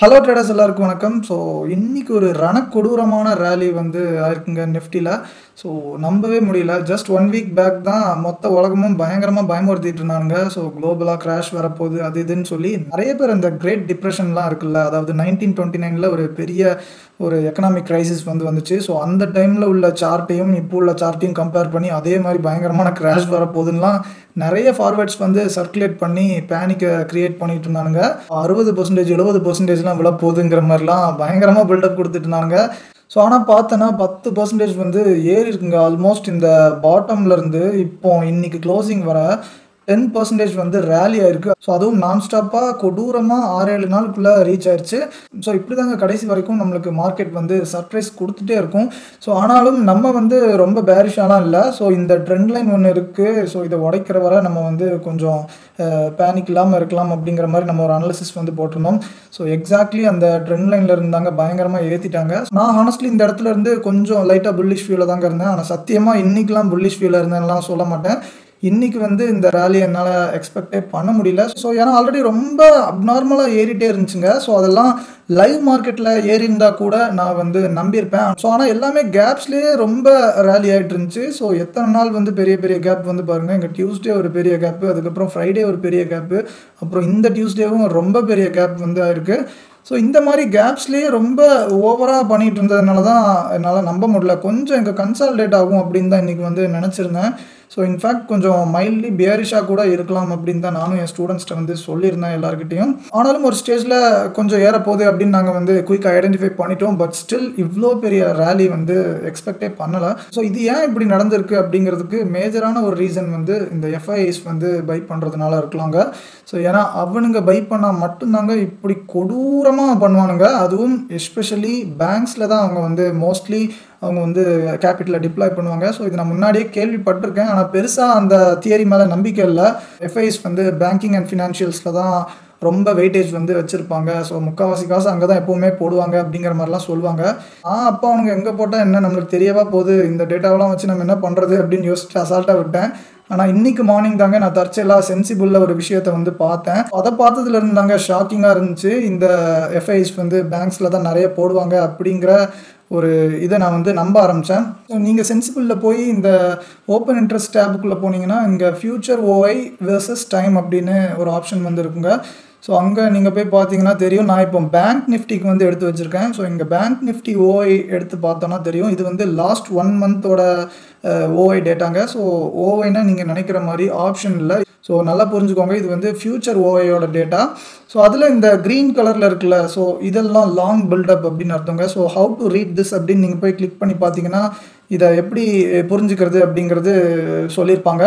Hello traders எல்லாருக்கும் வணக்கம். So இன்னைக்கு ஒரு ரணக்கொடூரமான ரேலி வந்து ஆயிருக்குங்க நிஃப்டியில். ஸோ நம்பவே முடியல. ஜஸ்ட் 1 வீக் பேக் தான் மொத்த உலகமும் பயங்கரமாக பயமுறுத்திட்டு இருந்தானுங்க. ஸோ குளோபலாக கிராஷ் வரப்போகுது அது இதுன்னு சொல்லி நிறைய பேர் இந்த கிரேட் டிப்ரெஷன்லாம் இருக்குல்ல, அதாவது 1929 ஒரு பெரிய ஒரு எக்கனாமிக் கிரைசிஸ் வந்துச்சு. ஸோ அந்த டைமில் உள்ள சார்ட்டையும் இப்போ உள்ள சார்ட்டையும் கம்பேர் பண்ணி அதே மாதிரி பயங்கரமான கிராஷ் வரப்போகுதுன்னெலாம் நிறைய ஃபார்வேர்ட்ஸ் வந்து சர்க்குலேட் பண்ணி பேனிக்கை கிரியேட் பண்ணிட்டு இருந்தானுங்க. 60% 70%லாம் விழ போகுதுங்கிற மாதிரிலாம் பயங்கரமாக பில்டப் கொடுத்துட்டு இருந்தாங்க. ஸோ ஆனால் பார்த்தோன்னா 10% வந்து ஏறி இருக்குங்க. ஆல்மோஸ்ட் இந்த பாட்டம்லேருந்து இப்போ இன்னைக்கு க்ளோசிங் வர 10% வந்து ரேலி ஆயிருக்கு. ஸோ அதுவும் நான் ஸ்டாப்பாக கொடூரமாக 6-7 நாளுக்குள்ளே ரீச் ஆயிடுச்சு. ஸோ இப்படி தாங்க கடைசி வரைக்கும் நம்மளுக்கு மார்க்கெட் வந்து சர்ப்ரைஸ் கொடுத்துட்டே இருக்கும். ஸோ ஆனாலும் நம்ம வந்து ரொம்ப பேரிஷாலாம் இல்லை. ஸோ இந்த ட்ரெண்ட் லைன் ஒன்று இருக்குது. ஸோ இதை உடைக்கிற வரை நம்ம வந்து கொஞ்சம் பேனிக் இல்லாமல் இருக்கலாம் அப்படிங்கிற மாதிரி நம்ம ஒரு அனாலிசிஸ் வந்து போட்டிருந்தோம். ஸோ எக்ஸாக்ட்லி அந்த ட்ரெண்ட் லைனில் இருந்தாங்க பயங்கரமாக ஏற்றிட்டாங்க. நான் ஹானஸ்ட்லி இந்த இடத்துல இருந்து கொஞ்சம் லைட்டாக புல்லிஷ் வியூவில் தாங்க இருந்தேன். ஆனால் சத்தியமாக இன்றைக்கெலாம் புல்லிஷ் வியூவில் இருந்தேன்லாம் சொல்ல மாட்டேன். இன்றைக்கி வந்து இந்த ரேலி என்னால் எக்ஸ்பெக்டே பண்ண முடியல. ஸோ ஏன்னா ஆல்ரெடி ரொம்ப அப்நார்மலாக ஏறிட்டே இருந்துச்சுங்க. ஸோ அதெல்லாம் லைவ் மார்க்கெட்டில் ஏறி இருந்தால் கூட நான் வந்து நம்பியிருப்பேன். ஸோ ஆனால் எல்லாமே கேப்ஸ்லேயே ரொம்ப ரேலி ஆகிட்டு இருந்துச்சு. ஸோ எத்தனை நாள் வந்து பெரிய பெரிய கேப் வந்து பாருங்கள். இங்கே டியூஸ்டே ஒரு பெரிய கேப்பு, அதுக்கப்புறம் ஃப்ரைடே ஒரு பெரிய கேப்பு, அப்புறம் இந்த டியூஸ்டேவும் ரொம்ப பெரிய கேப் வந்து ஆயிருக்கு. ஸோ இந்த மாதிரி கேப்ஸ்லேயே ரொம்ப ஓவராக பண்ணிகிட்டு இருந்ததுனால தான் என்னால் நம்ப முடியல. கொஞ்சம் இங்கே கன்சால்டேட் ஆகும் அப்படின்னு தான் இன்றைக்கி வந்து நினச்சிருந்தேன். ஸோ இன்ஃபேக்ட் கொஞ்சம் மைல்ட்லி பியரிஷாக கூட இருக்கலாம் அப்படின்னு தான் நானும் என் ஸ்டூடெண்ட்ஸ்கிட்ட வந்து சொல்லியிருந்தேன் எல்லாருக்கிட்டையும். ஆனாலும் ஒரு ஸ்டேஜில் கொஞ்சம் ஏறப்போகுது அப்படின்னு நாங்கள் வந்து குயிக்காக ஐடென்டிஃபை பண்ணிட்டோம். பட் ஸ்டில் இவ்வளோ பெரிய ரேலி வந்து எக்ஸ்பெக்டே பண்ணலை. ஸோ இது ஏன் இப்படி நடந்திருக்கு அப்படிங்கிறதுக்கு மேஜரான ஒரு ரீசன் வந்து இந்த எஃப்ஐஐஸ் வந்து பை பண்ணுறதுனால இருக்கலாங்க. ஸோ ஏன்னா அவனுங்க பை பண்ணால் மட்டும்தாங்க இப்படி கொடூரமாக பண்ணுவானுங்க. அதுவும் எஸ்பெஷலி பேங்க்ஸில் தான் அவங்க வந்து மோஸ்ட்லி அவங்க வந்து கேபிட்டலை டிப்ளாய் பண்ணுவாங்க. ஸோ இது நான் முன்னாடியே கேள்விப்பட்டிருக்கேன். ஆனால் பெருசாக அந்த தியரி மேலே நம்பிக்கை இல்லை. எஃப்ஐஸ் வந்து பேங்கிங் அண்ட் ஃபினான்ஷியல்ஸில் தான் ரொம்ப வெயிட்டேஜ் வந்து வச்சுருப்பாங்க. ஸோ முக்கால்வாசி காசு அங்கே தான் எப்போவுமே போடுவாங்க அப்படிங்கிற மாதிரிலாம் சொல்லுவாங்க. அப்போ அவனுங்க எங்கே போட்டால் என்ன நம்மளுக்கு தெரியவா போகுது, இந்த டேட்டாவெலாம் வச்சு நம்ம என்ன பண்ணுறது அப்படின்னு யோசிச்சு அசால்ட்டாக விட்டேன். ஆனால் இன்றைக்கி மார்னிங் தாங்க நான் தற்செயலாக சென்சிபிளில் ஒரு விஷயத்தை வந்து பார்த்தேன். அதை பார்த்ததுலேருந்து தாங்க ஷாக்கிங்காக இருந்துச்சு. இந்த எஃப்ஐஸ் வந்து பேங்க்ஸில் தான் நிறைய போடுவாங்க அப்படிங்கிற ஒரு இதை நான் வந்து நம்ப ஆரம்பித்தேன். ஸோ நீங்கள் சென்சிபிளில் போய் இந்த ஓப்பன் இன்ட்ரெஸ்ட் டேபுக்குள்ளே போனீங்கன்னா இங்கே ஃபியூச்சர் ஓஐ வெர்சஸ் டைம் அப்படின்னு ஒரு ஆப்ஷன் வந்து இருக்குங்க. ஸோ அங்கே நீங்கள் போய் பார்த்தீங்கன்னா தெரியும். நான் இப்போ பேங்க் நிஃப்டிக்கு வந்து எடுத்து வச்சுருக்கேன். ஸோ இங்கே பேங்க் நிஃப்டி ஓஐ எடுத்து பார்த்தோன்னா தெரியும். இது வந்து லாஸ்ட் 1 மந்தோட ஓஐ டேட்டாங்க. ஸோ ஓஐனா நீங்கள் நினைக்கிற மாதிரி ஆப்ஷன் இல்லை. ஸோ நல்லா புரிஞ்சுக்கோங்க, இது வந்து ஃபியூச்சர் ஓஐயோட டேட்டா. ஸோ அதில் இந்த க்ரீன் கலரில் இருக்குல்ல, ஸோ இதெல்லாம் லாங் பில்டப் அப்படின்னு அர்த்தங்க. So how to read this அப்படின்னு நீங்கள் போய் கிளிக் பண்ணி பார்த்தீங்கன்னா இதை எப்படி புரிஞ்சுக்கிறது அப்படிங்கிறது சொல்லியிருப்பாங்க.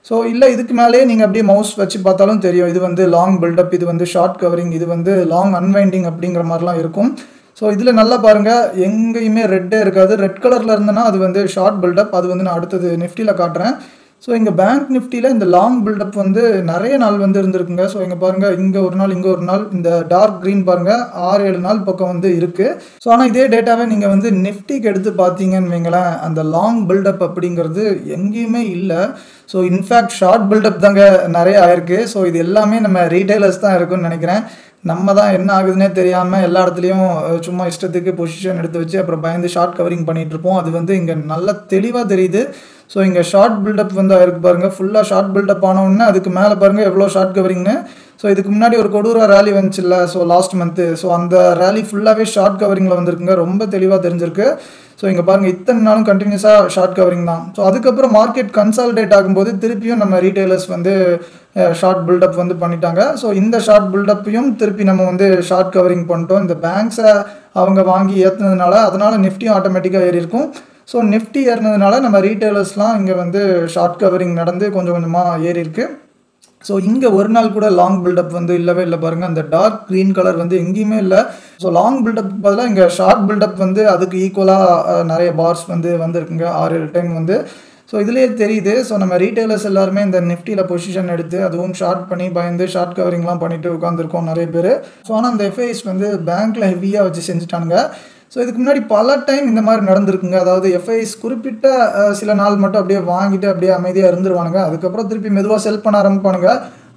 ஸோ இல்லை இதுக்கு மேலேயே நீங்கள் அப்படியே மவுஸ் வச்சு பார்த்தாலும் தெரியும். இது வந்து லாங் பில்டப், இது வந்து ஷார்ட் கவரிங், இது வந்து லாங் அன்வைண்டிங் அப்படிங்கிற மாதிரிலாம் இருக்கும். ஸோ இதில் நல்லா பாருங்கள், எங்கேயுமே ரெட்டே இருக்காது. ரெட் கலரில் இருந்ததுன்னா அது வந்து ஷார்ட் பில்டப். அது வந்து நான் அடுத்தது நிஃப்டியில் காட்டுறேன். ஸோ இங்கே பேங்க் நிஃப்டியில் இந்த லாங் பில்டப் வந்து நிறைய நாள் வந்து இருந்திருக்குங்க. ஸோ இங்கே பாருங்கள், இங்கே ஒரு நாள் இங்கே ஒரு நாள், இந்த டார்க் க்ரீன் பாருங்கள் 6-7 நாள் பக்கம் வந்து இருக்குது. ஸோ ஆனால் இதே டேட்டாவை நீங்கள் வந்து நிஃப்டிக்கு எடுத்து பார்த்தீங்கன்னு வைங்களேன், அந்த லாங் பில்டப் அப்படிங்கிறது எங்கேயுமே இல்லை. ஸோ இன்ஃபேக்ட் ஷார்ட் பில்டப் தாங்க நிறைய ஆயிருக்கு. ஸோ இது எல்லாமே நம்ம ரீட்டைலர்ஸ் தான் இருக்குன்னு நினைக்கிறேன். நம்ம தான் என்ன ஆகுதுன்னே தெரியாமல் எல்லா இடத்துலையும் சும்மா இஷ்டத்துக்கு பொசிஷன் எடுத்து வச்சு அப்புறம் பயந்து ஷார்ட் கவரிங் பண்ணிகிட்ருப்போம். அது வந்து இங்கே நல்லா தெளிவாக தெரியுது. ஸோ இங்கே ஷார்ட் பில்டப் வந்து ஆயிருக்கு பாருங்கள். ஃபுல்லாக ஷார்ட் பில்டப் ஆனவுடனே அதுக்கு மேலே பாருங்கள் எவ்வளோ ஷார்ட் கவரிங்னு. ஸோ இதுக்கு முன்னாடி ஒரு கொடூர ரேலி வந்துச்சுல்ல, ஸோ லாஸ்ட் மந்த்து. ஸோ அந்த ரேலி ஃபுல்லாகவே ஷார்ட் கவரிங்கில் வந்துருக்குங்க. ரொம்ப தெளிவாக தெரிஞ்சிருக்கு. ஸோ இங்கே பாருங்கள், இத்தனை நாளும் கண்டினியூஸாக ஷார்ட் கவரிங் தான். ஸோ அதுக்கப்புறம் மார்க்கெட் கன்சால்டேட் ஆகும்போது திருப்பியும் நம்ம ரீட்டைலர்ஸ் வந்து ஷார்ட் பில்டப் வந்து பண்ணிட்டாங்க. ஸோ இந்த ஷார்ட் பில்டப்பையும் திருப்பி நம்ம வந்து ஷார்ட் கவரிங் பண்ணிட்டோம். இந்த பேங்க்ஸை அவங்க வாங்கி ஏற்றுனதுனால அதனால் நிஃப்டியும் ஆட்டோமேட்டிக்காக ஏறி இருக்கும். ஸோ நிஃப்டி ஏறினதுனால நம்ம ரீட்டைலர்ஸ்லாம் இங்கே வந்து ஷார்ட் கவரிங் நடந்து கொஞ்சம் கொஞ்சமாக ஏறி இருக்கு. ஸோ இங்கே ஒரு நாள் கூட லாங் பில்டப் வந்து இல்லவே இல்லை பாருங்கள். அந்த டார்க் க்ரீன் கலர் வந்து எங்கேயுமே இல்லை. ஸோ லாங் பில்டப் பதிலாக இங்கே ஷார்ட் பில்டப் வந்து அதுக்கு ஈக்குவலாக நிறைய பார்ஸ் வந்து வந்துருக்குங்க 6-7 டைம் வந்து. ஸோ இதுலேயே தெரியுது. ஸோ நம்ம ரீட்டைலர்ஸ் எல்லாருமே இந்த நிஃப்டியில் பொசிஷன் எடுத்து அதுவும் ஷார்ட் பண்ணி பயந்து ஷார்ட் கவரிங்லாம் பண்ணிட்டு உட்காந்துருக்கோம் நிறைய பேர். ஸோ ஆனால் அந்த எஃப்ஐஸ் வந்து பேங்க்கில் ஹெவியாக வச்சு செஞ்சுட்டானுங்க. ஸோ இதுக்கு முன்னாடி பல டைம் இந்த மாதிரி நடந்திருக்குங்க. அதாவது எஃப்ஐஸ் குறிப்பிட்ட சில நாள் மட்டும் அப்படியே வாங்கிட்டு அப்படியே அமைதியாக இருந்துருவானுங்க. அதுக்கப்புறம் திருப்பி மெதுவாக செல் பண்ண ஆரம்பிப்பானுங்க.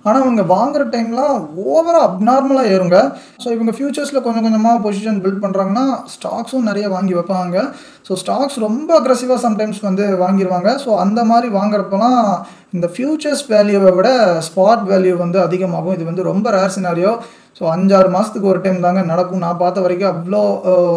ஆனால் அவங்க வாங்குற டைம்லாம் ஓவராக அப்நார்மலாக ஏறுங்க. ஸோ இவங்க ஃபியூச்சர்ஸில் கொஞ்சம் கொஞ்சமாக பொசிஷன் பில்ட் பண்ணுறாங்கன்னா ஸ்டாக்ஸும் நிறைய வாங்கி வைப்பாங்க. ஸோ ஸ்டாக்ஸ் ரொம்ப அக்ரெசிவாக சம்டைம்ஸ் வந்து வாங்கிடுவாங்க. ஸோ அந்த மாதிரி வாங்குறப்பெல்லாம் இந்த ஃபியூச்சர்ஸ் வேல்யூவை விட ஸ்பாட் வேல்யூ வந்து அதிகமாகும். இது வந்து ரொம்ப ரேர் சினாரியோ. ஸோ 5-6 மாதத்துக்கு ஒரு டைம் தாங்க நடக்கும். நான் பார்த்த வரைக்கும் அவ்வளோ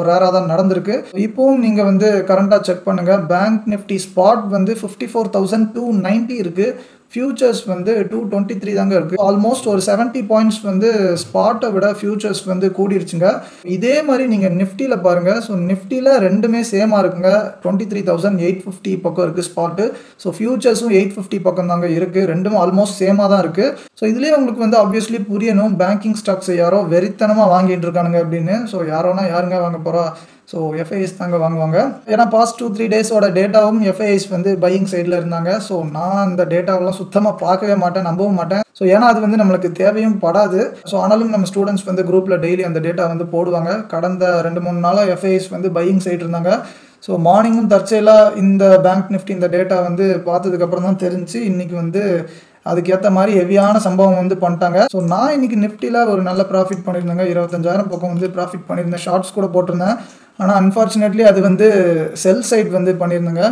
ரேராக தான் நடந்திருக்கு. இப்போவும் நீங்கள் வந்து கரண்ட்டாக செக் பண்ணுங்கள். பேங்க் நிஃப்டி ஸ்பாட் வந்து 54,290 இருக்குது. ஃபியூச்சர்ஸ் வந்து 223 தாங்க இருக்குது. ஆல்மோஸ்ட் ஒரு 70 பாயிண்ட்ஸ் வந்து ஸ்பாட்டை விட ஃபியூச்சர்ஸ் வந்து கூடிருச்சுங்க. இதே மாதிரி நீங்கள் நிஃப்டியில் பாருங்கள். ஸோ நிஃப்டியில் ரெண்டுமே சேமாக இருக்குங்க. 23,850 பக்கம் இருக்குது ஸ்பாட்டு. ஸோ ஃபியூச்சர்ஸும் 850 பக்கம் தாங்க இருக்குது. ரெண்டும் ஆல்மோஸ்ட் சேமாக தான் இருக்குது. ஸோ இதுலேயே உங்களுக்கு வந்து ஆப்வியஸ்லி புரியணும், பேங்கிங் ஸ்டாக்ஸ் யாரோ வெறித்தனமாக வாங்கிட்டு இருக்கானுங்க அப்படின்னு. ஸோ யாரோனா யாருங்க வாங்க போகிறா? ஸோ எஃப்ஐஎஸ் தாங்க வாங்குவாங்க. ஏன்னா பாஸ்ட் 2-3 டேஸோட டேட்டாவும் எஃப்ஐஎஸ் வந்து பையிங் சைடில் இருந்தாங்க. ஸோ நான் அந்த டேட்டாவெல்லாம் சுத்தமாக பார்க்கவே மாட்டேன், நம்பவும் மாட்டேன். ஸோ ஏன்னா அது வந்து நம்மளுக்கு தேவையும் படாது. ஸோ ஆனாலும் நம்ம ஸ்டூடெண்ட்ஸ் வந்து குரூப்பில் டெய்லி அந்த டேட்டா வந்து போடுவாங்க. கடந்த 2-3 நாளாக எஃப்ஐஎஸ் வந்து பையிங் சைடு இருந்தாங்க. ஸோ மார்னிங்கும் தற்செயலாக இந்த பேங்க் நிஃப்டி இந்த டேட்டா வந்து பார்த்ததுக்கப்புறம் தான் தெரிஞ்சு இன்றைக்கி வந்து அதுக்கேற்ற மாதிரி ஹெவியான சம்பவம் வந்து பண்ணிட்டாங்க. ஸோ நான் இன்றைக்கி நிஃப்டியில் ஒரு நல்ல ப்ராஃபிட் பண்ணியிருந்தேங்க. 25,000 பக்கம் வந்து ப்ராஃபிட் பண்ணியிருந்தேன். ஷார்ட்ஸ் கூட போட்டிருந்தேன். ஆனால் அன்ஃபார்ச்சுனேட்லி அது வந்து செல் சைட் வந்து பண்ணியிருந்தேங்க.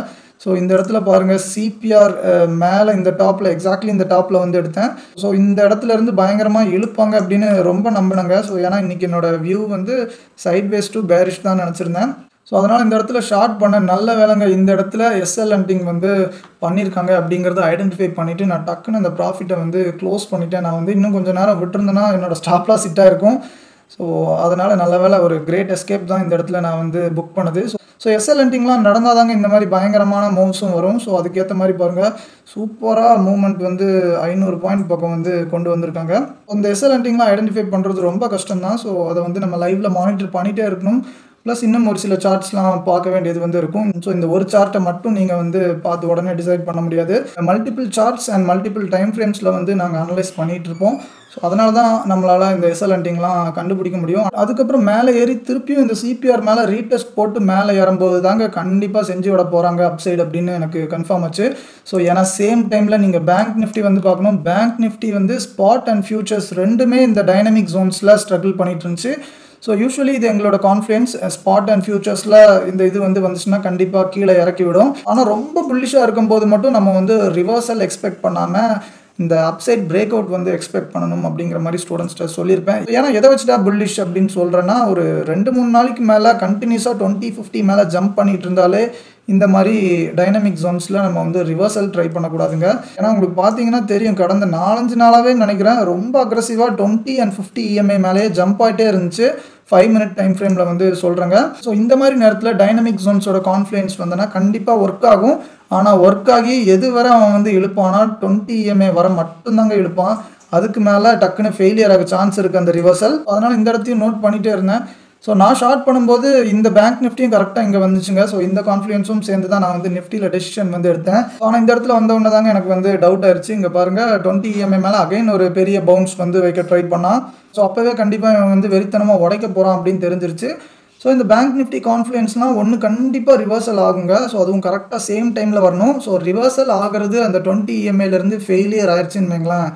ஸோ இந்த இடத்துல பாருங்கள், சிபிஆர் மேலே இந்த டாப்பில் எக்ஸாக்ட்லி இந்த டாப்பில் வந்து எடுத்தேன். ஸோ இந்த இடத்துல இருந்து பயங்கரமாக இழுப்பாங்க அப்படின்னு ரொம்ப நம்பினேங்க. ஸோ ஏன்னா இன்றைக்கி என்னோடய வியூ வந்து சைட்வேஸ் டு பேரிஷ் தான் நினச்சிருந்தேன். ஸோ அதனால் இந்த இடத்துல ஷார்ட் பண்ண நல்ல வேலைங்க. இந்த இடத்துல எஸ்எல் ஹண்டிங் வந்து பண்ணியிருக்காங்க அப்படிங்கிறத ஐடென்டிஃபை பண்ணிவிட்டு நான் டக்குன்னு அந்த ப்ராஃபிட்டை வந்து க்ளோஸ் பண்ணிவிட்டேன். நான் வந்து இன்னும் கொஞ்சம் நேரம் விட்டுருந்தேன்னா என்னோடய ஸ்டாப் லாஸ் ஹிட்டாக இருக்கும். ஸோ அதனால் நல்ல வேலை, ஒரு கிரேட் எஸ்கேப் தான் இந்த இடத்துல நான் வந்து புக் பண்ணது. ஸோ எஸ்எல் ஹண்டிங்லாம் நடந்தால் தாங்க இந்த மாதிரி பயங்கரமான மூவ்ஸும் வரும். ஸோ அதுக்கேற்ற மாதிரி பாருங்கள், சூப்பராக மூவ்மெண்ட் வந்து 500 பாயிண்ட் பக்கம் வந்து கொண்டு வந்திருக்காங்க. அந்த எஸ்எல் ஹண்டிங்லாம் ஐடென்டிஃபை பண்ணுறது ரொம்ப கஷ்டம் தான். ஸோ அதை வந்து நம்ம லைவில் மானிட்டர் பண்ணிகிட்டே இருக்கணும். ப்ளஸ் இன்னும் ஒரு சில சார்ட்ஸ்லாம் பார்க்க வேண்டியது வந்து இருக்கும். ஸோ இந்த ஒரு சார்ட்டை மட்டும் நீங்கள் வந்து பார்த்து உடனே டிசைட் பண்ண முடியாது. Multiple charts and multiple time ஃப்ரேம்ஸில் வந்து நாங்கள் அனலைஸ் பண்ணிகிட்டு இருப்போம். ஸோ அதனால தான் நம்மளால் இந்த எஸ்எல் ஹண்டிங்லாம் கண்டுபிடிக்க முடியும். அதுக்கப்புறம் மேலே ஏறி திருப்பியும் இந்த சிபிஆர் மேலே ரீடெஸ்ட் போட்டு மேலே ஏறும்போது தாங்க கண்டிப்பாக செஞ்சு விட போகிறாங்க அப்சைடு அப்படின்னு எனக்கு கன்ஃபார்ம் ஆச்சு. ஸோ ஏன்னா சேம் டைமில் நீங்கள் பேங்க் நிஃப்டி வந்து பார்க்கணும். பேங்க் நிஃப்டி வந்து ஸ்பாட் அண்ட் ஃபியூச்சர்ஸ் ரெண்டுமே இந்த டைனமிக் ஜோன்ஸில் ஸ்ட்ரகிள் பண்ணிட்டு இருந்துச்சு. ஸோ யூஸ்வலி இது எங்களோட கான்ஃபிடன்ஸ். ஸ்பாட் அண்ட் ஃபியூச்சர்ஸில் இந்த இது வந்து வந்துச்சுன்னா கண்டிப்பாக கீழே இறக்கி விடும். ஆனால் ரொம்ப புல்லிஷாக இருக்கும்போது மட்டும் நம்ம வந்து ரிவர்சல் எக்ஸ்பெக்ட் பண்ணாமல் இந்த அப்சைட் பிரேக் அவுட் வந்து எக்ஸ்பெக்ட் பண்ணணும் அப்படிங்கிற மாதிரி ஸ்டூடெண்ட்ஸ்கிட்ட சொல்லியிருப்பேன். ஏன்னா எதை வச்சுட்டா புல்லிஷ் அப்படின்னு சொல்கிறேன்னா, ஒரு 2-3 நாளைக்கு மேலே கண்டினியூஸாக 20-50 மேலே ஜம்ப் பண்ணிட்டு இருந்தாலே இந்த மாதிரி டைனமிக் ஜோன்ஸில் நம்ம வந்து ரிவர்சல் ட்ரை பண்ணக்கூடாதுங்க. ஏன்னா உங்களுக்கு பார்த்தீங்கன்னா தெரியும், கடந்த 4-5 நாளாகவே நினைக்கிறேன் ரொம்ப அக்ரெசிவாக 20 and 50 EMA மேலேயே ஜம்ப் ஆகிட்டே இருந்துச்சு. 5 மினிட் டைம் ஃப்ரேமில் வந்து சொல்கிறேங்க. ஸோ இந்த மாதிரி நேரத்தில் டைனமிக் ஜோன்ஸோட கான்ஃப்ளூயன்ஸ் வந்தனா கண்டிப்பாக ஒர்க் ஆகும். ஆனால் ஒர்க் ஆகி எது வரை அவன் வந்து இழுப்பானா 20 EMA வர மட்டும்தாங்க இழுப்பான். அதுக்கு மேலே டக்குன்னு ஃபெயிலியர் ஆக சான்ஸ் இருக்குது அந்த ரிவர்சல். அதனால் இந்த இடத்தையும் நோட் பண்ணிகிட்டே இருந்தேன். ஸோ நான் ஷார்ட் பண்ணும்போது இந்த பேங்க் நிஃப்டியும் கரெக்டாக இங்கே வந்துச்சுங்க. ஸோ இந்த கான்ஃபிடன்ஸும் சேர்ந்து தான் நான் வந்து நிஃப்டியில் டெசிஷன் வந்து எடுத்தேன். ஆனால் இந்த இடத்துல வந்தவொன்னே தாங்க எனக்கு வந்து டவுட் ஆயிடுச்சு. இங்கே பாருங்கள் 20 EMA மேலே அகைன் ஒரு பெரிய பவுன்ஸ் வந்து வைக்க ட்ரை பண்ணான். ஸோ அப்போவே கண்டிப்பாக இவன் வந்து வெறித்தனமாக உடைக்க போகிறான் அப்படின்னு தெரிஞ்சிருச்சு. ஸோ இந்த பேங்க் நிஃப்டி கான்ஃப்ளூயன்ஸ்னால் ஒன்று கண்டிப்பாக ரிவர்சல் ஆகுங்க. ஸோ அதுவும் கரெக்டாக சேம் டைமில் வரணும். ஸோ ரிவர்சல் ஆகிறது அந்த 20 EMAலேருந்து ஃபெயிலியர் ஆயிடுச்சுன்னு வைங்களேன்,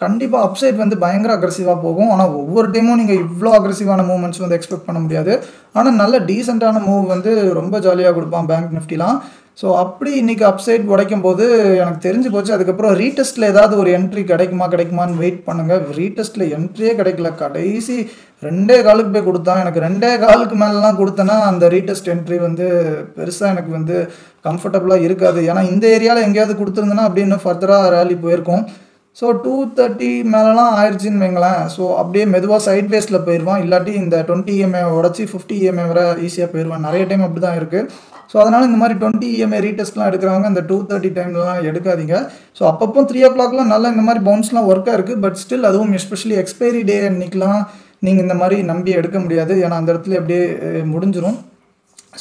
கண்டிப்பாக அப்சைட் வந்து பயங்கர அக்ரெசிவாக போகும். ஆனால் ஒவ்வொரு டைமும் நீங்கள் இவ்வளோ அக்ரெசிவான மூவ்மெண்ட்ஸ் வந்து எக்ஸ்பெக்ட் பண்ண முடியாது. ஆனால் நல்ல டீசெண்டான மூவ் வந்து ரொம்ப ஜாலியாக கொடுப்பான் பேங்க் நிஃப்டிலாம். ஸோ அப்படி இன்றைக்கி அப்சைட் உடைக்கும் போது எனக்கு தெரிஞ்சு போச்சு. அதுக்கப்புறம் ரீடெஸ்ட்டில் ஏதாவது ஒரு என்ட்ரி கிடைக்குமான்னு வெயிட் பண்ணுங்கள். ரீடெஸ்ட்டில் என்ட்ரியே கிடைக்கல. கடைசி 2 காலுக்கு போய் கொடுத்தான். எனக்கு 2 காலுக்கு மேலெலாம் கொடுத்தேன்னா அந்த ரீடெஸ்ட் என்ட்ரி வந்து பெருசாக எனக்கு வந்து கம்ஃபர்டபுளாக இருக்காது. ஏன்னா இந்த ஏரியாவில் எங்கேயாவது கொடுத்துருந்தேன்னா அப்படின்னு ஃபர்தராக ரேலி போயிருக்கும். ஸோ 230 மேலெலாம் ஆயிடுச்சின்னு வைங்களேன். ஸோ அப்படியே மெதுவாக சைட்வேஸில் போயிடுவான். இல்லாட்டி இந்த 20 EMA உடச்சி 50 EMA வரை ஈஸியாக போயிடுவான். நிறைய டைம் அப்படி தான் இருக்குது. ஸோ அதனால் இந்த மாதிரி 20 EMA ரீடெஸ்ட்லாம் எடுக்கிறவங்க அந்த 230 டைம்லலாம் எடுக்காதீங்க. ஸோ அப்பப்போ 3 o'clockலாம் நல்லா இந்த மாதிரி பவுன்ஸ்லாம் ஒர்க்காக இருக்குது. பட் ஸ்டில் அதுவும் எஸ்பெஷலி எக்ஸ்பைரி டே அன்றைக்கெலாம் நீங்கள் இந்த மாதிரி நம்பி எடுக்க முடியாது. ஏன்னா அந்த இடத்துல அப்படியே முடிஞ்சிடும்.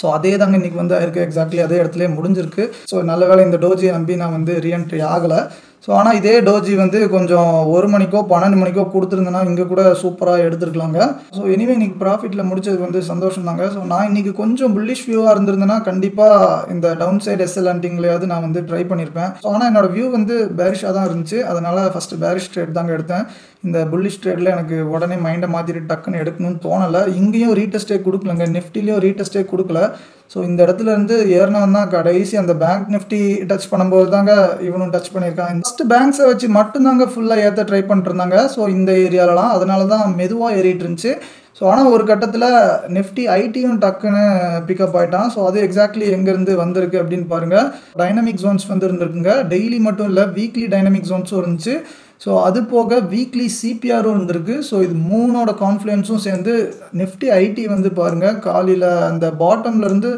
ஸோ அதே தாங்க இன்றைக்கி வந்து இருக்குது. எக்ஸாக்ட்லி அதே இடத்துல முடிஞ்சிருக்கு. ஸோ நல்ல வேலை இந்த டோஜியை நம்பி நான் வந்து ரீஎன்ட்ரி ஆகலை. ஸோ ஆனால் இதே டோஜி வந்து கொஞ்சம் 1 மணிக்கோ 12 மணிக்கோ கொடுத்துருந்தேன்னா இங்கே கூட சூப்பராக எடுத்துருக்கலாங்க. ஸோ எனிவே இன்றைக்கி ப்ராஃபிட்டில் முடிச்சது வந்து சந்தோஷம் தாங்க. ஸோ நான் இன்றைக்கி கொஞ்சம் புல்லிஷ் வியூவாக இருந்திருந்தேன்னா கண்டிப்பாக இந்த டவுன் சைடு எஸ்எல் ஹண்டிங்லையாவது நான் வந்து ட்ரை பண்ணியிருப்பேன். ஸோ ஆனால் என்னோடய வியூ வந்து பேரிஷாக தான் இருந்துச்சு. அதனால் ஃபஸ்ட்டு பேரிஷ் ட்ரேட் தாங்க எடுத்தேன். இந்த புல்லிஷ் ட்ரேடில் எனக்கு உடனே மைண்டை மாற்றிட்டு டக்குன்னு எடுக்கணும்னு தோணலை. இங்கேயும் ரீடெஸ்டே கொடுக்கலங்க, நிஃப்டிலையும் ரீடெஸ்டே கொடுக்கல. ஸோ இந்த இடத்துல இருந்து ஏறினவன் தான் கடைசி அந்த பேங்க் நிஃப்டி டச் பண்ணும்போது தாங்க இவனும் டச் பண்ணியிருக்கான். ஃபஸ்ட்டு பேங்க்ஸை வச்சு மட்டும்தாங்க ஃபுல்லாக ஏற்ற ட்ரை பண்ணிட்டுருந்தாங்க. ஸோ இந்த ஏரியாலலாம் அதனால தான் மெதுவாக ஏறிட்டு இருந்துச்சு. ஸோ ஆனால் ஒரு கட்டத்தில் நிஃப்டி ஐடியும் டக்குன்னு பிக்கப் ஆகிட்டான். ஸோ அது எக்ஸாக்ட்லி எங்கேருந்து வந்திருக்கு அப்படின்னு பாருங்கள். டைனமிக் ஜோன்ஸ் வந்து இருந்திருக்குங்க. டெய்லி மட்டும் இல்லை, வீக்லி டைனமிக் ஜோன்ஸும் இருந்துச்சு. ஸோ அது போக வீக்லி சிபிஆரும் இருந்திருக்கு. ஸோ இது 3ஓட கான்ஃப்ளூயன்ஸும் சேர்ந்து நிஃப்டி ஐடி வந்து பாருங்கள் காலையில் அந்த பாட்டம்லேருந்து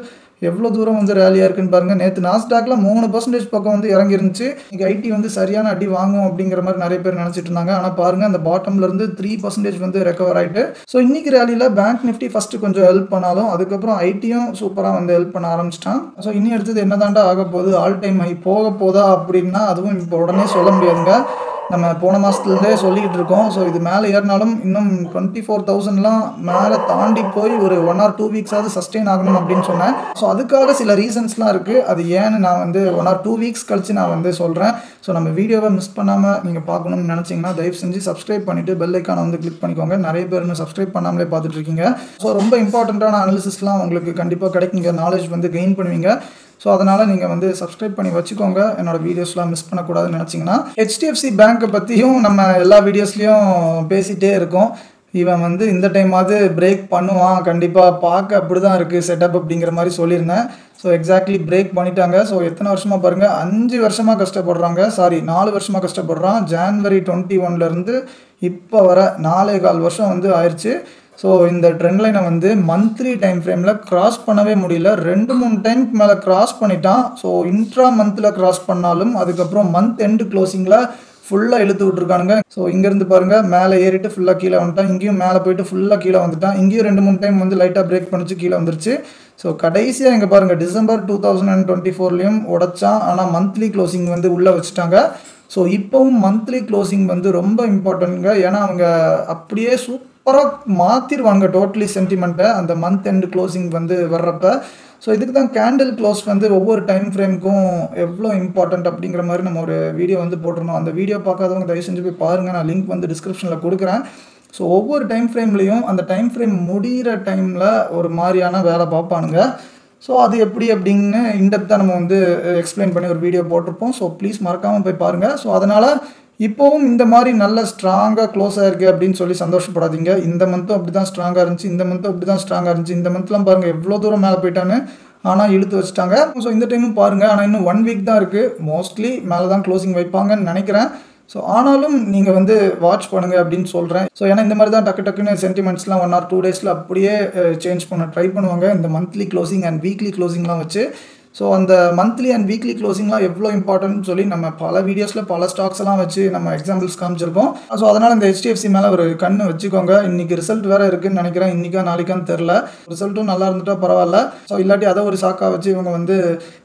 எவ்வளோ தூரம் வந்து ரேலியாக இருக்குன்னு பாருங்கள். நேற்று நாஸ்டாக்ல 3% பக்கம் வந்து இறங்கிருந்துச்சு. இங்கே ஐடி வந்து சரியான அடி வாங்கும் அப்படிங்கிற மாதிரி நிறைய பேர் நினச்சிட்டு இருந்தாங்க. ஆனால் பாருங்கள் அந்த பாட்டம்லேருந்து 3% வந்து ரெக்கவர் ஆகிட்டு. ஸோ இன்றைக்கி ரேலியில் பேங்க் நிஃப்டி ஃபஸ்ட்டு கொஞ்சம் ஹெல்ப் பண்ணாலும் அதுக்கப்புறம் ஐடியும் சூப்பராக வந்து ஹெல்ப் பண்ண ஆரம்பிச்சிட்டான். ஸோ இனி அடுத்தது என்ன தாண்டா ஆக போகுது, ஆல் டைம் ஹை போக போதா அப்படின்னா அதுவும் இப்போ உடனே சொல்ல முடியாதுங்க. நம்ம போன மாதத்துலேருந்தே சொல்லிக்கிட்டு இருக்கோம். ஸோ இது மேலே ஏறினாலும் இன்னும் 24,000லாம் மேலே தாண்டி போய் ஒரு 1 or 2 வீக்ஸாவது சஸ்டெயின் ஆகணும் அப்படின்னு சொன்னேன். ஸோ அதுக்காக சில ரீசன்ஸ்லாம் இருக்குது. அது ஏன்னு நான் வந்து 1 or 2 வீக்ஸ் கழித்து நான் வந்து சொல்கிறேன். ஸோ நம்ம வீடியோவை மிஸ் பண்ணாமல் நீங்கள் பார்க்கணும்னு நினச்சிங்கன்னா தயவு செஞ்சு சப்ஸ்கிரைப் பண்ணிவிட்டு பெல் ஐக்கானை வந்து கிளிக் பண்ணிக்கோங்க. நிறைய பேர் இன்னும் சப்ஸ்கிரைப் பண்ணாமலே பார்த்துட்ருக்கீங்க. ஸோ ரொம்ப இம்பார்ட்டண்ட்டான அனாலிசிஸ்லாம் உங்களுக்கு கண்டிப்பாக கிடைக்குங்க, நாலேஜ் வந்து கெயின் பண்ணுவீங்க. ஸோ அதனால் நீங்கள் வந்து சப்ஸ்கிரைப் பண்ணி வச்சுக்கோங்க, என்னோடய வீடியோஸ்லாம் மிஸ் பண்ணக்கூடாதுன்னு நினச்சிங்கன்னா. ஹெச்டிஎஃப்சி பேங்க்கை பற்றியும் நம்ம எல்லா வீடியோஸ்லேயும் பேசிகிட்டே இருக்கோம். இவன் வந்து இந்த டைமாவது பிரேக் பண்ணுவான் கண்டிப்பாக, பார்க்க அப்படி தான் இருக்குது செட்டப் அப்படிங்கிற மாதிரி சொல்லியிருந்தேன். ஸோ எக்ஸாக்ட்லி பிரேக் பண்ணிட்டாங்க. ஸோ எத்தனை வருஷமாக பாருங்கள், 5 வருஷமாக கஷ்டப்படுறாங்க, 4 வருஷமாக கஷ்டப்படுறான். ஜான்வரி 21லேருந்து இப்போ வர 4.25 வருஷம் வந்து ஆயிடுச்சு. ஸோ இந்த ட்ரெண்ட் லைனை வந்து மந்த்லி டைம் ஃப்ரேமில் கிராஸ் பண்ணவே முடியல. 2-3 டைமுக்கு மேலே கிராஸ் பண்ணிட்டான். ஸோ இன்ட்ரா மந்தில் கிராஸ் பண்ணாலும் அதுக்கப்புறம் மந்த் எண்டு க்ளோசிங்கில் ஃபுல்லாக இழுத்து விட்ருக்கானுங்க. ஸோ இங்கேருந்து பாருங்கள் மேலே ஏறிட்டு ஃபுல்லாக கீழே வந்துட்டான். இங்கேயும் மேலே போயிட்டு ஃபுல்லாக கீழே வந்துட்டான். இங்கேயும் 2-3 டைம் வந்து லைட்டாக பிரேக் பண்ணிச்சு கீழே வந்துருச்சு. ஸோ கடைசியாக இங்கே பாருங்கள் டிசம்பர் 2024லேயும் உடைச்சான். ஆனால் மந்த்லி க்ளோசிங் வந்து உள்ளே வச்சுட்டாங்க. ஸோ இப்போவும் மந்த்லி க்ளோசிங் வந்து ரொம்ப இம்பார்ட்டன்ட்ங்க. ஏன்னா அவங்க அப்படியே சூப்பராக மாற்றிடுவாங்க டோட்டலி சென்டிமெண்ட்டை அந்த மந்த் எண்டு க்ளோசிங் வந்து வர்றப்ப. ஸோ இதுக்கு தான் கேண்டில் க்ளோஸ் வந்து ஒவ்வொரு டைம் ஃப்ரேமுக்கும் எவ்வளோ இம்பார்ட்டண்ட் அப்படிங்கிற மாதிரி நம்ம ஒரு வீடியோ வந்து போட்டிருந்தோம். அந்த வீடியோ பார்க்காதவங்க தயவு செஞ்சு போய் பாருங்கள், நான் லிங்க் வந்து டிஸ்கிரிப்ஷனில் கொடுக்குறேன். ஸோ ஒவ்வொரு டைம் ஃப்ரேம்லேயும் அந்த டைம் ஃப்ரேம் முடிகிற டைமில் ஒரு மாதிரியான வேலை பார்ப்பானுங்க. ஸோ அது எப்படி அப்படின்னு இன்டெப்த்தாக நம்ம வந்து எக்ஸ்பிளைன் பண்ணி ஒரு வீடியோ போட்டிருப்போம். ஸோ ப்ளீஸ் மறக்காமல் போய் பாருங்கள். ஸோ அதனால் இப்போவும் இந்த மாதிரி நல்ல ஸ்ட்ராங்காக க்ளோஸ் ஆகிருக்கு அப்படின்னு சொல்லி சந்தோஷப்படாதீங்க. இந்த மந்த்தும் அப்படி தான் ஸ்ட்ராங்காக இருந்துச்சு, இந்த மந்த்தும் அப்படி தான் ஸ்ட்ராங்காக இருந்துச்சு. இந்த மந்த்லாம் பாருங்கள் எவ்வளோ தூரம் மேலே போயிட்டான்னு, ஆனால் இழுத்து வச்சுட்டாங்க. ஸோ இந்த டைமும் பாருங்கள், ஆனால் இன்னும் 1 வீக் தான் இருக்குது. மோஸ்ட்லி மேலே தான் க்ளோசிங் வைப்பாங்கன்னு நினைக்கிறேன். ஸோ ஆனாலும் நீங்கள் வந்து வாட்ச் பண்ணுங்கள் அப்படின்னு சொல்கிறேன். ஸோ ஏன்னா இந்த மாதிரி தான் டக்குன்னு சென்டிமெண்ட்ஸ்லாம் 1 or 2 டேஸில் அப்படியே சேஞ்ச் பண்ண ட்ரை பண்ணுவாங்க இந்த மந்த்லி க்ளோசிங் அண்ட் வீக்லி க்ளோசிங்லாம் வச்சு. ஸோ அந்த மந்த்லி அண்ட் வீக்லி க்ளோசிங்லாம் எவ்வளோ இம்பார்ட்டன்ட்னு சொல்லி நம்ம பல வீடியோஸில் பல ஸ்டாக்ஸ் எல்லாம் வச்சு நம்ம எக்ஸாம்பிள்ஸ் காமிச்சிருக்கோம். ஸோ அதனால் இந்த ஹெச்டிஎஃப்சி மேலே ஒரு கண்ணு வச்சுக்கோங்க. இன்றைக்கி ரிசல்ட் வேறு இருக்குதுன்னு நினைக்கிறேன், இன்றைக்கா நாளைக்கான்னு தெரில. ரிசல்ட்டும் நல்லா இருந்துட்டால் பரவாயில்ல. ஸோ இல்லாட்டி அதை ஒரு சாக்காக வச்சு இவங்க வந்து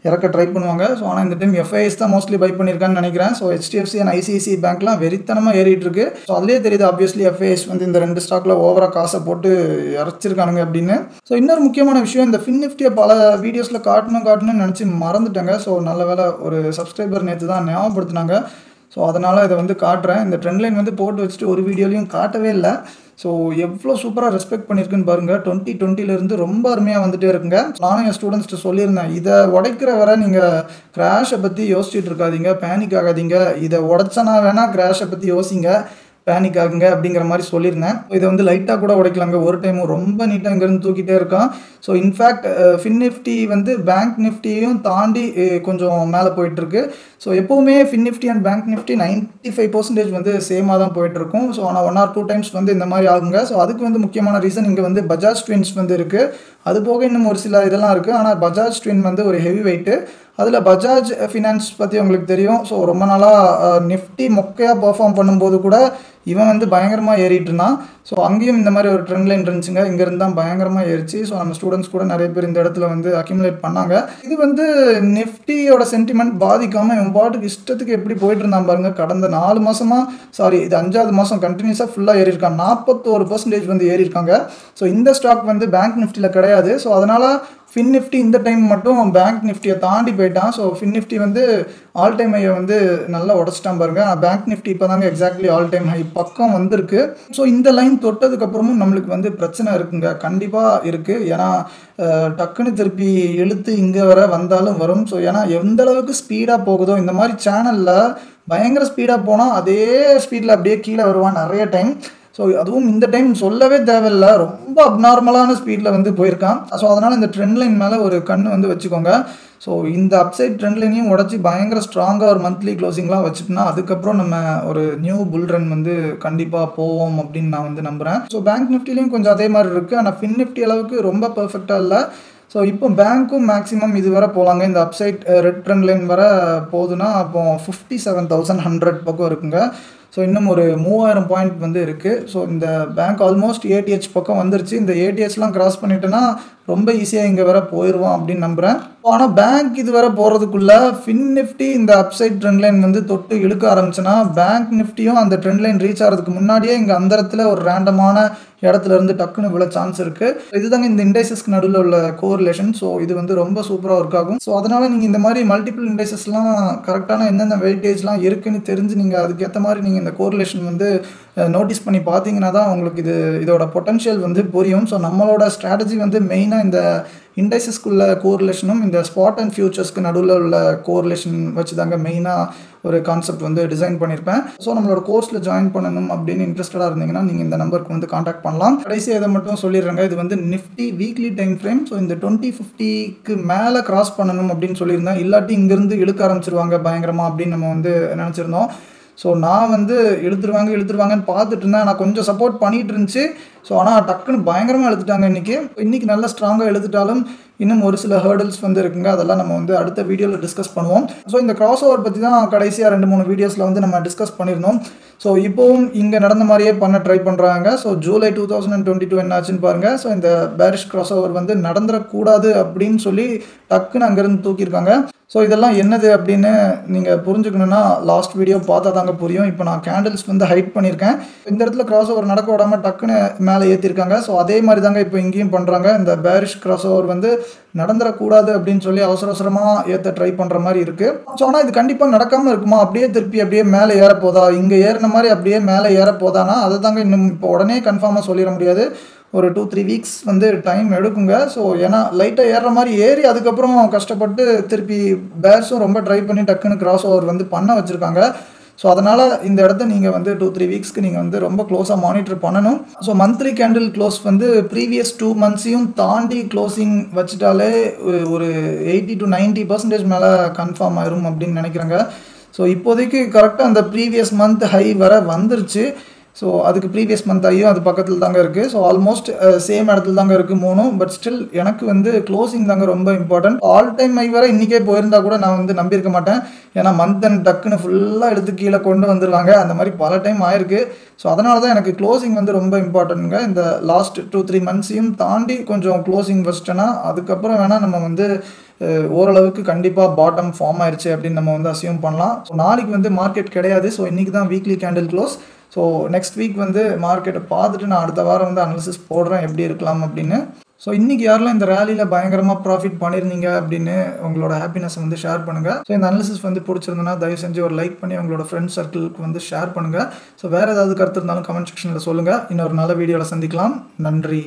இறக்க ட்ரை பண்ணுவாங்க. ஸோ ஆனால் இந்த டைம் எஃப்ஐஎஸ் தான் மோஸ்ட்லி பை பண்ணியிருக்கான்னு நினைக்கிறேன். ஸோ ஹெச்டிஎஃப்சி அண்ட் ஐசிஐசி பேங்க்லாம் வெறித்தனமாக ஏறிட்டு இருக்கு. ஸோ அதுலேயே தெரியுது ஆப்வியஸ்லி எஃப்ஐஎஸ் வந்து இந்த 2 ஸ்டாக்கில் ஓவராக காசை போட்டு இறச்சிருக்கானுங்க அப்படின்னு. ஸோ இன்னொரு முக்கியமான விஷயம், இந்த ஃபின் நிஃப்டியை பல வீடியோஸில் காட்டணும்னு நினச்சி மறந்துட்டேன். ஸோ நல்ல வேலை ஒரு சப்ஸ்கிரைபர் நேற்று தான் ஞாபகப்படுத்தினாங்க. ஸோ அதனால் இதை வந்து காட்டுறேன். இந்த ட்ரெண்ட் லைன் வந்து போட்டு வச்சுட்டு ஒரு வீடியோலையும் காட்டவே இல்லை. ஸோ எவ்வளோ சூப்பராக ரெஸ்பெக்ட் பண்ணியிருக்குன்னு பாருங்கள். 2020லேருந்து ரொம்ப அருமையாக வந்துகிட்டே இருக்குங்க. நானும் என் ஸ்டூடெண்ட்ஸ்ட்டு சொல்லியிருந்தேன், இதை உடைக்கிற வரை நீங்கள் கிராஷை பற்றி யோசிச்சுட்டு இருக்காதீங்க, பேனிக் ஆகாதீங்க. இதை உடைச்சனா வேணால் கிராஷை பற்றி யோசிங்க, பேனிக் ஆகுங்க அப்படிங்கிற மாதிரி சொல்லியிருந்தேன். இதை வந்து லைட்டாக கூட உடைக்கலாங்க. ஒரு டைமும் ரொம்ப நீட்டாக இங்கேருந்து தூக்கிட்டே இருக்கான். ஸோ இன்ஃபேக்ட் ஃபின் நிஃப்டி வந்து பேங்க் நிஃப்டியையும் தாண்டி கொஞ்சம் மேலே போயிட்டுருக்கு. ஸோ எப்போவுமே fin Nifty and bank Nifty 95% வந்து சேமாக தான் போயிட்டுருக்கும். ஸோ ஆனால் 1 or 2 டைம்ஸ் வந்து இந்த மாதிரி ஆகுங்க. ஸோ அதுக்கு வந்து முக்கியமான ரீசன் இங்கே வந்து பஜாஜ் ட்வின்ஸ் வந்து இருக்குது. அது போக இன்னும் ஒரு சில இதெல்லாம் இருக்குது. ஆனால் பஜாஜ் ட்வின் வந்து ஒரு ஹெவி வெயிட்டு, அதில் பஜாஜ் ஃபினான்ஸ் பற்றி உங்களுக்கு தெரியும். ஸோ ரொம்ப நாளாக நிஃப்டி மொக்கையாக பெர்ஃபார்ம் பண்ணும்போது கூட இவன் வந்து பயங்கரமாக ஏறிட்டு இருந்தான். ஸோ அங்கேயும் இந்த மாதிரி ஒரு ட்ரெண்ட் லைன் இருந்துச்சுங்க. இங்கேருந்து தான் பயங்கரமாக ஏறிச்சு. ஸோ நம்ம ஸ்டூடெண்ட்ஸ் கூட நிறைய பேர் இந்த இடத்துல வந்து அக்யூமுலேட் பண்ணாங்க. இது வந்து நிஃப்டியோட சென்டிமெண்ட் பாதிக்காமல் இவன் பாட்டுக்கு இஷ்டத்துக்கு எப்படி போயிட்டு இருந்தான் பாருங்க. கடந்த 4 மாதமாக இது 5வது மாதம் கண்டினியூஸாக ஃபுல்லாக ஏறி இருக்காங்க. 41% வந்து ஏறி இருக்காங்க. ஸோ இந்த ஸ்டாக் வந்து பேங்க் நிஃப்டியில் கிடையாது. ஸோ அதனால் ஃபின் நிஃப்டி இந்த டைம் மட்டும் பேங்க் நிஃப்டியை தாண்டி போயிட்டான். ஸோ ஃபின் நிஃப்டி வந்து ஆல் டைம் ஹையை வந்து நல்லா உடச்சிட்டான் பாருங்க. பேங்க் நிஃப்டி இப்போ தாங்க எக்ஸாக்ட்லி ஆல் டைம் ஹை பக்கம் வந்திருக்கு. ஸோ இந்த லைன் தொட்டதுக்கப்புறமும் நம்மளுக்கு வந்து பிரச்சனை இருக்குங்க, கண்டிப்பாக இருக்குது. ஏன்னா டக்குன்னு திருப்பி இழுத்து இங்கே வர வந்தாலும் வரும். ஸோ ஏன்னா எந்த அளவுக்கு ஸ்பீடாக போகுதோ இந்த மாதிரி சேனலில் பயங்கர ஸ்பீடாக போனால் அதே ஸ்பீடில் அப்படியே கீழே வருவான் நிறைய டைம். ஸோ அதுவும் இந்த டைம் சொல்லவே தேவையில்லை, ரொம்ப அப்நார்மலான ஸ்பீடில் வந்து போயிருக்கான். ஸோ அதனால் இந்த ட்ரெண்ட் லைன் மேலே ஒரு கண்ணு வந்து வச்சுக்கோங்க. ஸோ இந்த அப்சைட் ட்ரெண்ட் லைனையும் உடச்சி பயங்கர ஸ்ட்ராங்காக ஒரு மந்த்லி க்ளோசிங்லாம் வச்சுட்டுனா அதுக்கப்புறம் நம்ம ஒரு நியூ புல் ரன் வந்து கண்டிப்பாக போவோம் அப்படின்னு நான் வந்து நம்புகிறேன். ஸோ பேங்க் நிஃப்டிலையும் கொஞ்சம் அதே மாதிரி இருக்குது. ஆனால் ஃபின் நிஃப்டி அளவுக்கு ரொம்ப பர்ஃபெக்டாக இல்லை. ஸோ இப்போ பேங்க்கும் மேக்ஸிமம் இது வர போகலாங்க. இந்த அப்சைட் ரெட் ட்ரெண்ட் லைன் வர போகுதுன்னா அப்போ 57,100 பக்கம் இருக்குங்க. ஸோ இன்னும் ஒரு 3000 பாயிண்ட் வந்து இருக்குது. ஸோ இந்த பேங்க் ஆல்மோஸ்ட் ATH பக்கம் வந்துருச்சு. இந்த ATHலாம் கிராஸ் பண்ணிட்டேன்னா ரொம்ப ஈஸியாக இங்கே வர போயிடுவோம் அப்படின்னு நம்புகிறேன். ஆனால் பேங்க் இது வர போகிறதுக்குள்ளே ஃபின் நிஃப்டி இந்த அப்சைட் ட்ரெண்ட் லைன் வந்து தொட்டு இழுக்க ஆரம்பிச்சுன்னா பேங்க் நிஃப்டியும் அந்த ட்ரெண்ட் லைன் ரீச் ஆகிறதுக்கு முன்னாடியே இங்கே அந்த இடத்துல ஒரு ரேண்டமான இடத்துல இருந்து டக்குன்னு விழ சான்ஸ் இருக்குது. இதுதாங்க இந்த இண்டைசஸ்க்கு நடுவில் உள்ள கோரிலேஷன். ஸோ இது வந்து ரொம்ப சூப்பராக ஒர்க் ஆகும். ஸோ அதனால் நீங்கள் இந்த மாதிரி மல்டிபிள் இண்டைசஸ்லாம் கரெக்டான எந்தெந்த வெயிட்டேஜ்லாம் இருக்குன்னு தெரிஞ்சு நீங்கள் அதுக்கேற்ற மாதிரி நீங்கள் இந்த கோரிலேஷன் வந்து நோட்டீஸ் பண்ணி பார்த்தீங்கன்னா தான் உங்களுக்கு இதோட பொட்டன்ஷியல் வந்து புரியும். ஸோ நம்மளோட ஸ்ட்ராட்டஜி வந்து மெயினாக இந்த இண்டைசஸ்க்குள்ள கோரிலேஷனும் இந்த ஸ்பாட் அண்ட் ஃபியூச்சர்ஸ்க்கு நடுவில் உள்ள கோரிலேஷன் வச்சு தாங்க மெயினாக ஒரு கான்செப்ட் வந்து டிசைன் பண்ணியிருப்பேன். ஸோ நம்மளோட கோர்ஸில் ஜாயின் பண்ணணும் அப்படின்னு இன்ட்ரெஸ்டடாக இருந்தீங்கன்னா நீங்கள் இந்த நம்பருக்கு வந்து காண்டாக்ட் பண்ணலாம். கடைசியாக இதை மட்டும் சொல்லிடுறேங்க, இது வந்து Nifty weekly time frame. So இந்த 2050க்கு மேலே கிராஸ் பண்ணணும் அப்படின்னு சொல்லியிருந்தேன். இல்லாட்டி இங்கேருந்து இழுக்க ஆரம்பிச்சிருவாங்க பயங்கரமாக அப்படின்னு நம்ம வந்து நினச்சிருந்தோம். ஸோ நான் வந்து இழுத்துருவாங்கன்னு பார்த்துட்டு இருந்தேன். நான் கொஞ்சம் சப்போர்ட் பண்ணிகிட்டு இருந்துச்சு. ஸோ ஆனால் டக்குன்னு பயங்கரமாக எழுத்துட்டாங்க இன்றைக்கி நல்லா ஸ்ட்ராங்காக எழுத்துட்டாலும் இன்னும் ஒரு சில ஹேர்டல்ஸ் வந்து இருக்குங்க. அதெல்லாம் நம்ம வந்து அடுத்த வீடியோவில் டிஸ்கஸ் பண்ணுவோம். ஸோ இந்த கிராஸ் ஓவர் பற்றி தான் கடைசியாக 2-3 வீடியோஸில் வந்து நம்ம டிஸ்கஸ் பண்ணியிருந்தோம். ஸோ இப்போவும் இங்கே நடந்த மாதிரியே பண்ண ட்ரை பண்ணுறாங்க. ஸோ ஜூலை 2022 என்ன ஆச்சுன்னு பாருங்கள். ஸோ இந்த பேரிஷ் கிராஸ் ஓவர் வந்து நடந்துடக்கூடாது அப்படின்னு சொல்லி டக்குன்னு அங்கேருந்து தூக்கியிருக்காங்க. ஸோ இதெல்லாம் என்னது அப்படின்னு நீங்கள் புரிஞ்சுக்கணுன்னா லாஸ்ட் வீடியோ பார்த்தா தாங்க புரியும். இப்போ நான் கேண்டில்ஸ் வந்து ஹைட் பண்ணியிருக்கேன். இந்த இடத்துல கிராஸ் ஓவர் நடக்க விடாமல் டக்குன்னு மேலே ஏற்றிருக்காங்க. ஸோ அதே மாதிரி தாங்க இப்போ இங்கேயும் பண்ணுறாங்க. இந்த பேரிஷ் கிராஸ் ஓவர் வந்து நடந்துடக்கூடாது அப்படின்னு சொல்லி அவசரமாக ஏற்ற ட்ரை பண்ணுற மாதிரி இருக்குது. ஸோ ஆனால் இது கண்டிப்பாக நடக்காமல் இருக்குமா? அப்படியே மேலே ஏறப்போதா? இங்கே ஏறின மாதிரி அப்படியே மேலே ஏறப்போதானா? அதை தாங்க இன்னும் இப்போ உடனே கன்ஃபார்மாக சொல்லிட முடியாது. ஒரு 2-3 வீக்ஸ் வந்து டைம் எடுக்குங்க. ஸோ ஏன்னா லைட்டாக ஏறுற மாதிரி ஏறி அதுக்கப்புறம் கஷ்டப்பட்டு திருப்பி பேர்ஸும் ரொம்ப ட்ரை பண்ணி டக்குன்னு கிராஸ் ஓவர் வந்து பண்ண வச்சுருக்காங்க. ஸோ அதனால் இந்த இடத்த நீங்கள் வந்து 2-3 வீக்ஸ்க்கு நீங்கள் வந்து ரொம்ப க்ளோஸாக மானிட்டர் பண்ணணும். ஸோ மந்த்லி கேண்டில் க்ளோஸ் வந்து ப்ரீவியஸ் 2 மந்த்ஸையும் தாண்டி க்ளோசிங் வச்சுட்டாலே ஒரு 80-90% மேலே கன்ஃபார்ம் ஆயிரும் அப்படின்னு நினைக்கிறேங்க. ஸோ இப்போதைக்கு கரெக்டாக அந்த ப்ரீவியஸ் மந்த் ஹை வர வந்துருச்சு. ஸோ அதுக்கு ப்ரீவியஸ் மந்த் ஐயும் அது பக்கத்தில் தாங்க இருக்குது. ஸோ ஆல்மோஸ்ட் சேம் இடத்துல தாங்க இருக்குது மூணும். பட் ஸ்டில் எனக்கு வந்து க்ளோசிங் தாங்க ரொம்ப இம்பார்ட்டன்ட். ஆல் டைம் ஐ வர இன்றைக்கே போயிருந்தா கூட நான் வந்து நம்பியிருக்க மாட்டேன். ஏன்னா மந்த் அண்ட் டக்குன்னு ஃபுல்லாக எடுத்து கீழே கொண்டு வந்துடுவாங்க. அந்த மாதிரி பல டைம் ஆயிருக்கு. ஸோ அதனால தான் எனக்கு க்ளோசிங் வந்து ரொம்ப இம்பார்ட்டன்ட்டுங்க. இந்த லாஸ்ட் 2-3 மந்த்ஸையும் தாண்டி கொஞ்சம் க்ளோசிங் வச்சிட்டேன்னா அதுக்கப்புறம் வேணால் நம்ம வந்து ஓரளவுக்கு கண்டிப்பாக பாட்டம் ஃபார்ம் ஆயிடுச்சு அப்படின்னு நம்ம வந்து அசியூம் பண்ணலாம். ஸோ நாளைக்கு வந்து மார்க்கெட் கிடையாது. ஸோ இன்றைக்கி தான் weekly candle close. So next week வந்து மார்க்கெட்டை பார்த்துட்டு நான் அடுத்த வாரம் வந்து அனாலிசிஸ் போடுறேன் எப்படி இருக்கலாம் அப்படின்னு. ஸோ இன்றைக்கி யாரெல்லாம் இந்த ரேலியில் பயங்கரமாக ப்ராஃபிட் பண்ணியிருந்தீங்க அப்படின்னு உங்களோட ஹாப்பினஸ் வந்து ஷேர் பண்ணுங்கள். ஸோ இந்த அனாலிசிஸ் வந்து பிடிச்சிருந்தனா தயவு செஞ்சு ஒரு லைக் பண்ணி உங்களோட ஃப்ரெண்ட்ஸ் சர்க்கிளுக்கு வந்து ஷேர் பண்ணுங்கள். ஸோ வேறு ஏதாவது கருத்து இருந்தாலும் கமெண்ட் செக்ஷனில் சொல்லுங்கள். இன்னொரு நல்ல வீடியோவில் சந்திக்கலாம். நன்றி.